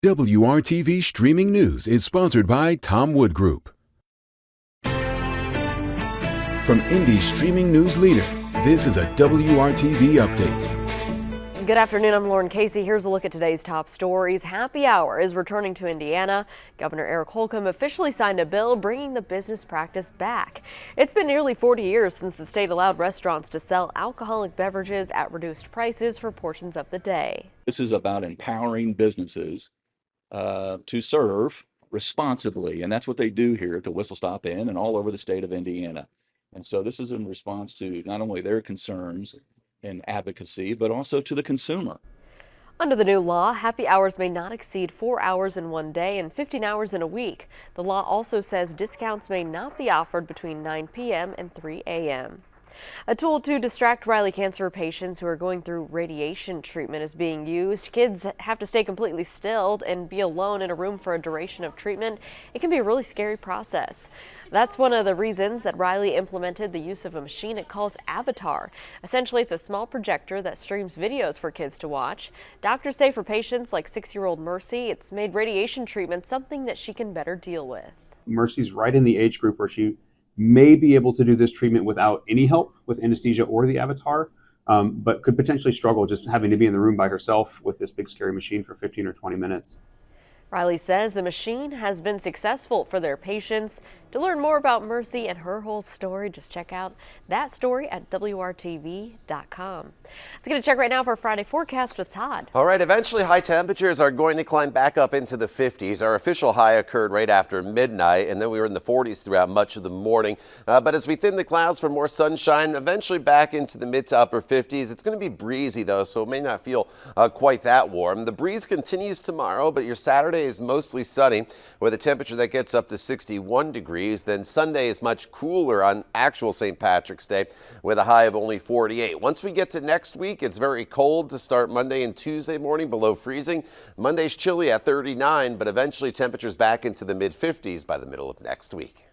WRTV Streaming News is sponsored by Tom Wood Group. From Indy's streaming news leader, this is a WRTV update. Good afternoon, I'm Lauren Casey. Here's a look at today's top stories. Happy Hour is returning to Indiana. Governor Eric Holcomb officially signed a bill bringing the business practice back. It's been nearly 40 years since the state allowed restaurants to sell alcoholic beverages at reduced prices for portions of the day. This is about empowering businesses to serve responsibly, and that's what they do here at the Whistle Stop Inn and all over the state of Indiana. And so this is in response to not only their concerns and advocacy, but also to the consumer. Under the new law, happy hours may not exceed 4 hours in one day and 15 hours in a week. The law also says discounts may not be offered between 9 p.m. and 3 a.m. A tool to distract Riley cancer patients who are going through radiation treatment is being used. Kids have to stay completely still and be alone in a room for a duration of treatment. It can be a really scary process. That's one of the reasons that Riley implemented the use of a machine it calls Avatar. Essentially, it's a small projector that streams videos for kids to watch. Doctors say for patients like 6-year-old Mercy, it's made radiation treatment something that she can better deal with. Mercy's right in the age group where she may be able to do this treatment without any help with anesthesia or the Avatar, but could potentially struggle just having to be in the room by herself with this big scary machine for 15 or 20 minutes. Riley says the machine has been successful for their patients. To learn more about Mercy and her whole story, just check out that story at WRTV.com. Let's get a check right now for a Friday forecast with Todd. All right, eventually high temperatures are going to climb back up into the 50s. Our official high occurred right after midnight, and then we were in the 40s throughout much of the morning. But as we thin the clouds for more sunshine, eventually back into the mid to upper 50s. It's going to be breezy, though, so it may not feel quite that warm. The breeze continues tomorrow, but your Saturday is mostly sunny with a temperature that gets up to 61 degrees. Then Sunday is much cooler on actual St. Patrick's Day with a high of only 48. Once we get to next week, it's very cold to start Monday and Tuesday morning, below freezing. Monday's chilly at 39, but eventually temperatures back into the mid 50s by the middle of next week.